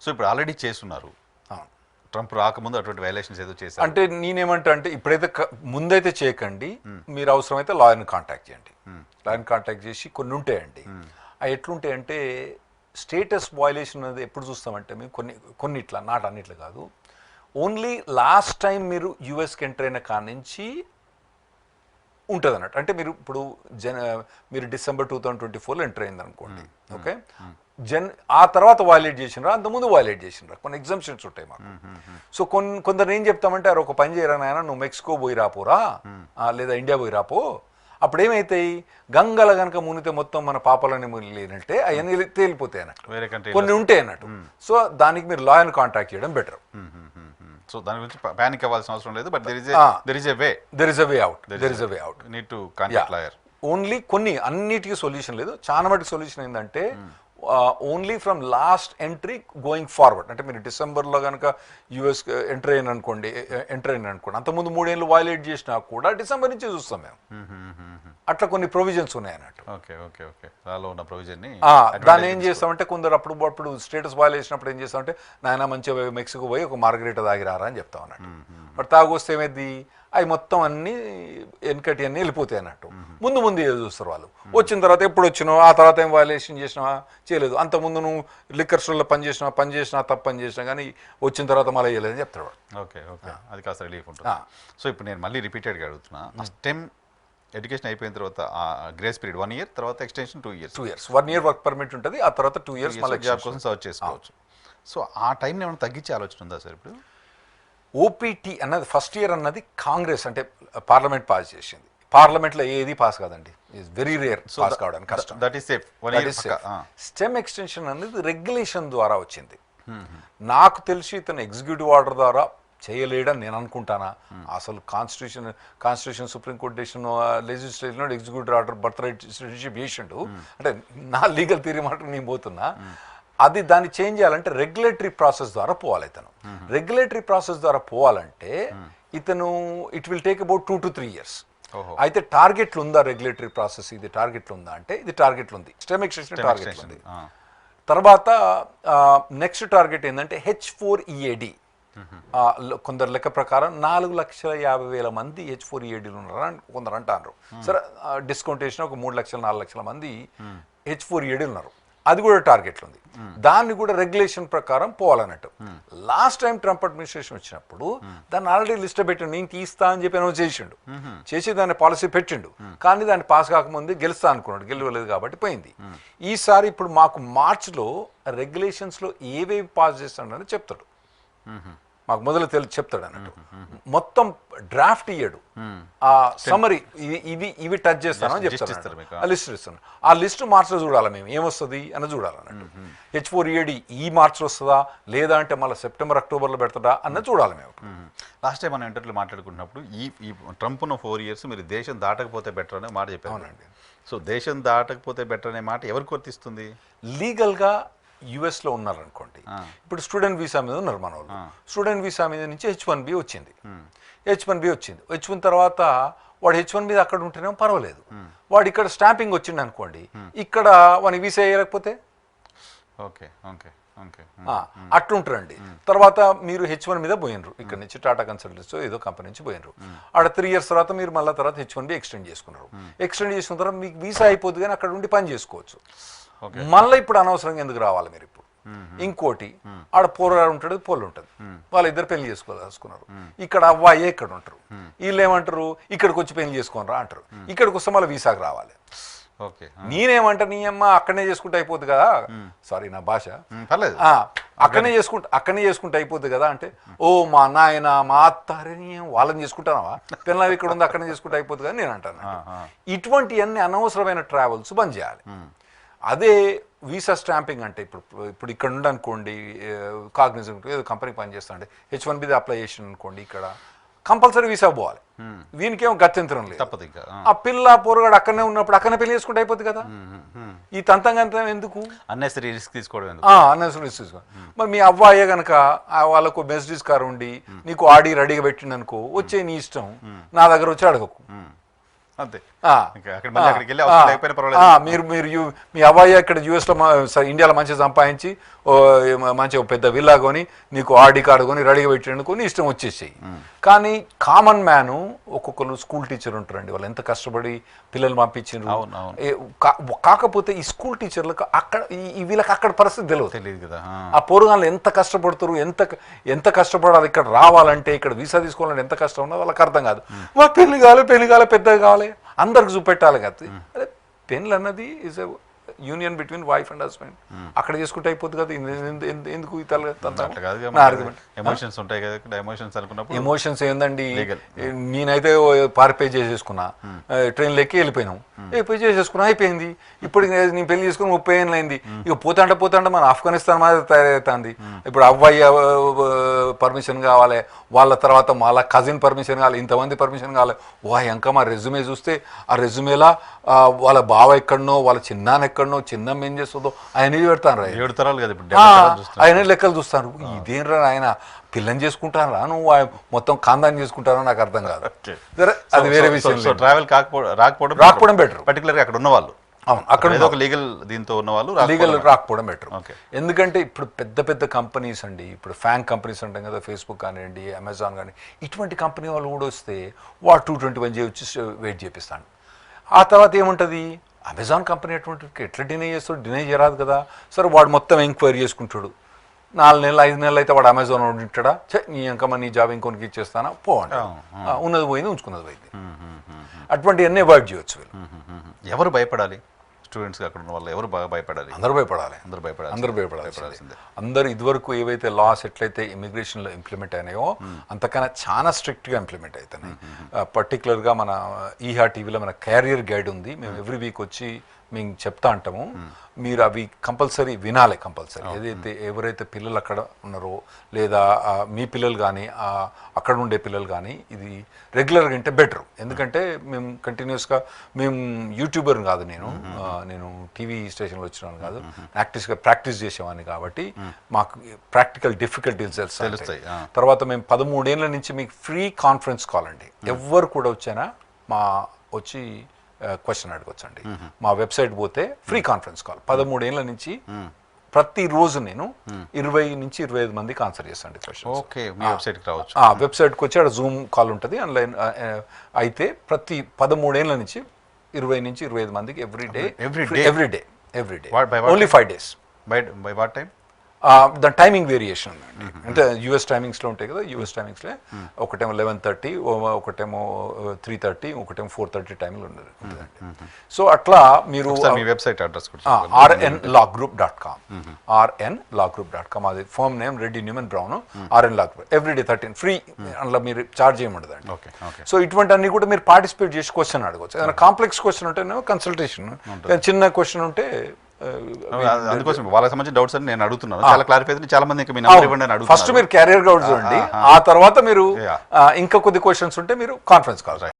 So ఇప్పుడు already చేస్తున్నారు, Trump రాకముందు అటువంటి వైలేషన్స్ ఏదో చేశారు అంటే నేనేమంటా అంటే ఇప్పుడైతే ముందైతే చేయకండి, మీరు అవసరమైతే లాయర్ని కాంటాక్ట్ చేయండి. లాయర్ని కాంటాక్ట్ చేసి కొన్ని ఉంటాయండి, అవి ఎట్లుంటాయంటే స్టేటస్ వయలేషన్ అనేది ఎప్పుడు చూస్తామంటే మేము కొన్నిట్లా నాట్ అన్నిట్లో కాదు, ఓన్లీ లాస్ట్ టైం మీరు యూఎస్కి ఎంటర్ అయిన కాడ నుంచి ఉంటుంది అన్నట్టు. అంటే మీరు ఇప్పుడు మీరు December 2024లో ఎంటర్ అయింది అనుకోండి, ఓకే, ఆ తర్వాత వైలేట్ చేసినరా అంతకుముందు వైలేట్ చేసినరా కొన్ని ఎగ్జామ్షన్స్ ఉంటాయి మాకు. సో కొందరు ఏం చెప్తామంటే అరే ఒక పని చేయరా నాయన, నువ్వు మెక్సికో పోయి రాపోరా లేదా ఇండియా పోయి రాపో, అప్పుడు ఏమవుతాయి గంగల కనుక మునితే మొత్తం మన పాపాలని లేనంటే అవన్నీ తేలిపోతాయి అన్నట్టు, కొన్ని ఉంటాయి అన్నట్టు. సో దానికి మీరు లాయర్ని కాంటాక్ట్ చేయడం బెటర్. సో దాని గురించి పానిక్ అవ్వాల్సిన అవసరం లేదు, but there is a way out. Need to contact lawyer. Only కొన్ని అన్నిటికీ సొల్యూషన్ లేదు, చాలా మటుకు సొల్యూషన్ ఏంటంటే only from last entry going forward. అంటే మీరు డిసెంబర్లో కనుక యూఎస్ ఎంటర్ అయిన అనుకోండి అంతకుముందు 3 ఏళ్ళు వైలేట్ చేసినా కూడా డిసెంబర్ నుంచి చూస్తాం మేము. అట్లా కొన్ని ప్రొవిజన్స్ ఉన్నాయి అన్నట్టు. దాన్ని ఏం చేస్తామంటే కొందరు అప్పుడు స్టేటస్ వైలేసినప్పుడు ఏం చేస్తామంటే నాయన మంచిగా మెక్సికో పోయి ఒక మార్గరేటా తాగిరారా అని చెప్తాం అన్నట్టు. బట్ తాగొస్తే ఏమైంది అవి మొత్తం అన్ని వెనకటి అన్నీ వెళ్ళిపోతాయి అన్నట్టు. ముందు చూస్తారు వాళ్ళు. వచ్చిన తర్వాత ఎప్పుడు వచ్చినావు, ఆ తర్వాత ఏం వైలేషన్ చేసినావా, చేయలేదు, అంతకుముందు నువ్వు లిక్కర్ స్టోర్లో పని చేసినా తప్పు పని చేసినా కానీ వచ్చిన తర్వాత మళ్ళీ చేయలేదని చెప్తాడు. ఓకే, అది కాస్త రిలీఫ్ ఉంటుంది. సో ఇప్పుడు నేను మళ్ళీ రిపీటెడ్గా అడుగుతున్నా, స్టెమ్ ఎడ్యుకేషన్ అయిపోయిన తర్వాత గ్రేస్ పీరియడ్ 1 year, తర్వాత extension 2 years. 1 year work permit ఉంటుంది, ఆ తర్వాత 2 years మళ్ళీ జాబ్ కోసం సర్చ్ చేసుకోవచ్చు. సో ఆ టైంని ఏమైనా తగ్గించే ఆలోచన ఉందా సార్ ఇప్పుడు? ఓపీటీ అన్నది ఫస్ట్ ఇయర్ అన్నది కాంగ్రెస్ అంటే పార్లమెంట్ పాస్ చేసింది. పార్లమెంట్లో ఏది పాస్ కాదండి, ఇట్స్ వెరీ రేర్ పాస్ కావడానికి కష్టం. That is safe. Stem extension అనేది రెగ్యులేషన్ ద్వారా వచ్చింది. నాకు తెలిసి ఇతను ఎగ్జిక్యూటివ్ ఆర్డర్ ద్వారా చేయలేడని నేను అనుకుంటానా. అసలు constitution supreme court decision legislation executive order birth right citizenship చేసిండు అంటే నా లీగల్ థియరీ మాట నేను పోతున్నా. అది దాన్ని చేంజ్ చేయాలంటే రెగ్యులేటరీ ప్రాసెస్ ద్వారా పోవాలి. ఇతను రెగ్యులేటరీ ప్రాసెస్ ద్వారా పోవాలంటే ఇతను it will take about 2 to 3 years. అయితే టార్గెట్లు ఉందా రెగ్యులేటరీ ప్రాసెస్, ఇది టార్గెట్లు ఉందా అంటే ఇది టార్గెట్లు ఉంది, స్టెమ్ ఎక్స్టెన్షన్ టార్గెట్ ఉంది. తర్వాత నెక్స్ట్ టార్గెట్ ఏంటంటే H4EAD. కొందరు లెక్క ప్రకారం 4,50,000 మంది H4EADలు ఉన్నారని కొందరు అంటారు. సరే డిస్కౌంట్ వేసిన ఒక 3 లక్షలు 4 లక్షల మంది H4EAD ఉన్నారు, అది కూడా టార్గెట్లు ఉంది. దాన్ని కూడా రెగ్యులేషన్ ప్రకారం పోవాలన్నట్టు. లాస్ట్ టైం ట్రంప్ అడ్మినిస్ట్రేషన్ వచ్చినప్పుడు దాన్ని ఆల్రెడీ లిస్ట్ పెట్టిండు, నేను తీస్తా అని చెప్పి అనౌన్స్ చేసిండు, చేసి దాన్ని పాలసీ పెట్టిండు. కానీ దాన్ని పాస్ కాకముందు గెలుస్తా అనుకున్నాడు, గెలవలేదు కాబట్టి పోయింది. ఈసారి ఇప్పుడు మాకు మార్చ్లో రెగ్యులేషన్స్లో ఏవేవి పాస్ చేస్తాడని చెప్తాడు, మాకు మొదలు చెప్తాడు అన్నట్టు. మొత్తం డ్రాఫ్ట్ ఇయ్యడు, ఆ సమరీ ఇవి టచ్ చేస్తానని చెప్తారు, ఆ లిస్ట్ ఇస్తాను. ఆ లిస్ట్ మార్చిలో చూడాలి మేము, ఏమొస్తుంది అని చూడాలన్నట్టు. H4EAD ఈ మార్చిలో వస్తుందా లేదా అంటే మళ్ళీ సెప్టెంబర్ అక్టోబర్లో పెడతాడా అన్నది చూడాలి మేము. లాస్ట్ టైం మనం ఇంటర్వ్యూలో మాట్లాడుకున్నప్పుడు ఈ ట్రంప్ ఉన్న 4 years మీరు దేశం దాటకపోతే బెటర్ అనే మాట చెప్పారు. అవునండి. సో దేశం దాటకపోతే బెటర్ అనే మాట ఎవరికి వర్తిస్తుంది? లీగల్గా యుఎస్లో ఉన్నారనుకోండి, ఇప్పుడు స్టూడెంట్ వీసా మీద ఉన్నారు మన వాళ్ళు, స్టూడెంట్ వీసా మీద నుంచి H1B వచ్చింది. వచ్చిన తర్వాత వాడు H1 మీద అక్కడ ఉంటేనేమో పర్వాలేదు, వాడు ఇక్కడ స్టాంపింగ్ వచ్చిండు అనుకోండి, ఇక్కడ వానికి వీసా వేయకపోతే అట్లుంటారండి. తర్వాత మీరు H1 మీద పోయినరు, ఇక్కడ నుంచి టాటా కన్సల్టెన్సీ ఏదో కంపెనీ నుంచి పోయినరు, ఆడ 3 years తర్వాత మీరు మళ్ళీ తర్వాత H1B ఎక్స్టెండ్ చేసుకున్నారు. ఎక్స్టెండ్ చేసుకున్న తర్వాత మీకు వీసా అయిపోతుంది కానీ అక్కడ ఉండి పని చేసుకోవచ్చు. మళ్ళీ ఇప్పుడు అనవసరంగా ఎందుకు రావాలి మీరు ఇప్పుడు? ఇంకోటి ఆడ పోరాడు ఉంటాడు, పోలు ఉంటుంది, వాళ్ళిద్దరు పెళ్లి చేసుకోవాలనుకున్నారు, ఇక్కడ అవ్వాయే ఇక్కడ ఉంటారు, వీళ్ళు ఏమంటారు ఇక్కడికి వచ్చి పెళ్లి చేసుకోనరా అంటారు, ఇక్కడికి వస్తే మళ్ళీ వీసాకు రావాలి. నేనేమంటా నీ అమ్మ అక్కడనే చేసుకుంటే అయిపోద్ది కదా, సారీ నా భాష, అక్కడనే చేసుకుంటే అయిపోద్ది కదా అంటే, ఓ మా నాయన మా అత్తారే వాళ్ళని చేసుకుంటానవా, పిల్లలు ఇక్కడ ఉంది అక్కడనే చేసుకుంటే అయిపోద్ది కదా నేను అంటాను. ఇటువంటివన్నీ అనవసరమైన ట్రావెల్స్ బంద్ చేయాలి. అదే వీసా స్టాంపింగ్ అంటే ఇప్పుడు ఇక్కడ ఉండనుకోండి, కాగ్నిజెంట్ ఏదో కంపెనీ పనిచేస్తాండి, H1B అప్లై చేసిన అనుకోండి, ఇక్కడ కంపల్సరీ వీసా పోవాలి, వీనికేమో గత్యంతరం లేదు. ఆ పిల్ల పోరగాడు అక్కడనే ఉన్నప్పుడు అక్కడనే పెళ్లి చేసుకుంటే అయిపోద్ది కదా, ఈ తంతంగా ఎందుకు అన్నెసరీ రిస్క్ తీసుకోవడం? అన్నెసరీ రిస్క్ తీసుకోవడం. మరి మీ అవ్వాయే కనుక వాళ్ళకు మెర్సిడీస్ కార్ ఉండి నీకు ఆడి రెడీగా పెట్టిండు అనుకో, వచ్చే నీ ఇష్టం, నా దగ్గర వచ్చి అడగకు, అంతే ఆ, ఇంకా అక్కడ మళ్ళీ అక్కడికి వెళ్ళి ఆ, అవసరం లేకపోయినా పర్వాలేదు. మీ అబ్బాయి ఇక్కడ యుఎస్లో ఇండియాలో మంచిగా సంపాదించి ఓ మంచి ఒక పెద్ద విల్లా కొని నీకు ఆర్డీ కార్డు కొని రెడీగా పెట్టిండుకొని నీ ఇష్టం వచ్చేసేయి. కానీ కామన్ మ్యాను ఒక్కొక్కరు స్కూల్ టీచర్ ఉంటారండి, వాళ్ళు ఎంత కష్టపడి పిల్లలు పంపించారు. అవును, అవును. కాకపోతే ఈ స్కూల్ టీచర్లకు అక్కడ వీళ్ళకి అక్కడ పరిస్థితి తెలియదు కదా. ఆ పోరుగాళ్ళు ఎంత కష్టపడుతారు, ఎంత కష్టపడాలి, ఇక్కడ రావాలంటే ఇక్కడ వీసా తీసుకోవాలంటే ఎంత కష్టం ఉన్నదో వాళ్ళకి అర్థం కాదు. మాకు పెళ్లి కావాలి పెద్దగా కావాలి అందరికి చూపెట్టాలి కదా. అదే పెళ్ళి అన్నది is a union between wife and husband. అక్కడ చేసుకుంటే అయిపోతుంది కదా, ఎందుకు ఎమోషన్స్ ఉంటాయి కదా, ఎమోషన్స్ అనుకున్నప్పుడు ఎమోషన్స్ ఏందండి. నేనైతే పార్పే చేసేసుకున్నా, ట్రైన్లో ఎక్కి వెళ్ళిపోయినాం, పే చేసేసుకున్నా అయిపోయింది. ఇప్పుడు నేను పెళ్లి చేసుకుని 30 ఏళ్ళు అయింది. ఇక పోతాంటే మన ఆఫ్ఘనిస్తాన్ మాదిరి తయారవుతుంది. ఇప్పుడు అబ్బాయి పర్మిషన్ కావాలి, వాళ్ళ తర్వాత వాళ్ళ కజిన్ పర్మిషన్ కావాలి, ఇంతమంది పర్మిషన్ కావాలి. ఇంకా మా రెజ్యూమే చూస్తే ఆ రెజ్యూమేలా వాళ్ళ బావ ఎక్కడనో వాళ్ళ చిన్నాన్న ఎక్కడనో చిన్నమ్మ ఏం చేస్తుందో ఆయన పెడతాను 7 తరాలు కదా ఇప్పుడు ఆయన లెక్కలు చూస్తాను. ఇదేంరా ఆయన పిల్లని చేసుకుంటారా, నువ్వు మొత్తం ఖాందాన్ని చేసుకుంటారా, నాకు అర్థం కాదు. అది వేరే విషయం. ట్రావెల్ రాకపోవడం బెటర్, పర్టికులర్గా అక్కడ ఉన్న వాళ్ళు. అవును, అక్కడ ఒక లీగల్ దీంతో ఉన్న వాళ్ళు లీగల్ రాకపోవడం బెటర్. ఎందుకంటే ఇప్పుడు పెద్ద కంపెనీస్ అండి, ఇప్పుడు ఫ్యాంక్ కంపెనీస్ ఉంటాయి కదా, ఫేస్బుక్ కానివ్వండి, అమెజాన్ కానీ, ఇటువంటి కంపెనీ వాళ్ళు కూడా వస్తే వాడు 221 వచ్చి వెయిట్ చేపిస్తాను. ఆ తర్వాత ఏముంటుంది, అమెజాన్ కంపెనీ అటువంటి ఎట్లా డినై చేస్తాడు, డినై చేయరాదు కదా. సరే వాడు మొత్తం ఎంక్వైరీ చేసుకుంటాడు. 4 నెలలు 5 నెలలు అయితే వాడు అమెజాన్ ఉంటాడా, నీ ఇంకమ్మా నీ జాబ్ ఇంకొనికి ఇచ్చేస్తానా పోండి, ఉన్నది పోయింది ఉంచుకున్నది పోయింది. అటువంటి అన్నీ అవాయిడ్ చేయొచ్చు వీళ్ళు. ఎవరు భయపడాలి? స్టూడెంట్స్ అక్కడ ఉన్న వాళ్ళు ఎవరు బాగా భయపడాలి? అందరూ భయపడాలి. అందరూ ఇదివరకు ఏవైతే లాస్ ఎట్లయితే ఇమిగ్రేషన్లో ఇంప్లిమెంట్ అయినాయో అంతకన్నా చాలా స్ట్రిక్ట్గా ఇంప్లిమెంట్ అవుతున్నాయి. పర్టికులర్గా మన ఈహా టీవీలో మన క్యారియర్ గైడ్ ఉంది, మేము ఎవ్రీ వీక్ వచ్చి మేము చెప్తా అంటాము. మీరు అవి కంపల్సరీ వినాలి. కంపల్సరీ ఎవరైతే పిల్లలు అక్కడ ఉన్నారో లేదా మీ పిల్లలు కానీ అక్కడ ఉండే పిల్లలు కానీ ఇది రెగ్యులర్గా వింటే బెటర్. ఎందుకంటే మేము కంటిన్యూస్గా మేము యూట్యూబర్ కాదు, నేను టీవీ స్టేషన్లో వచ్చినాను కాదు, ప్రాక్టీస్ చేసేవాడిని కాబట్టి మాకు ప్రాక్టికల్ డిఫికల్టీస్ తెలుస్తాయి. తర్వాత మేము 13 ఏళ్ళ నుంచి మీకు ఫ్రీ కాన్ఫరెన్స్ కాల్ అండి, ఎవ్వరు కూడా వచ్చానా వచ్చి క్వశ్చన్ అడగొచ్చండి. మా వెబ్సైట్ పోతే ఫ్రీ కాన్ఫరెన్స్ కాల్ 13 ఏళ్ళ నుంచి ప్రతిరోజు నేను 20 నుంచి 25 మందికి ఆన్సర్ చేస్తాను క్వశ్చన్స్. వెబ్సైట్కి వచ్చి అక్కడ జూమ్ కాల్ ఉంటుంది ఆన్లైన్. అయితే ప్రతి 13 ఏళ్ళ నుంచి 20 నుంచి 25 మందికి every day only 5 days. By what time? దాని టైమింగ్ వేరియేషన్ అండి, అంటే యూఎస్ టైమింగ్స్లో ఉంటాయి కదా, యూఎస్ టైమింగ్స్లో ఒకటేమో 11:30, ఒకటేమో 3:30, ఒకటేమో 4:30 టైంలో ఉంటుందండి. సో అట్లా మీరు వెబ్సైట్ అడ్రస్ rnlawgroup.com rnlawgroup.com అది firm name Reddy Newman Brown RN Law Group everyday 13 free, అందులో మీరు ఛార్జ్ చేయమండదండి. సో ఇటువంటి అన్ని కూడా మీరు పార్టిసిపేట్ చేసి క్వశ్చన్ అడగవచ్చు. ఏదైనా కాంప్లెక్స్ క్వశ్చన్ ఉంటేనేమో కన్సల్టేషన్, చిన్న క్వశ్చన్ ఉంటే అందుకోసం వాళ్ళకి సంబంధించిన డౌట్స్ అని నేను అడుగుతున్నాను. చాలా క్లారిఫై అయితే చాలా మంది మీ నెంబర్ ఇవ్వండి అని అడుగుతున్నారు. ఫస్ట్ మీరు క్యారియర్ గౌడ్స్ అండి, ఆ తర్వాత మీరు ఇంకా కొద్ది క్వశ్చన్స్ ఉంటే మీరు కాన్ఫరెన్స్ కాల్.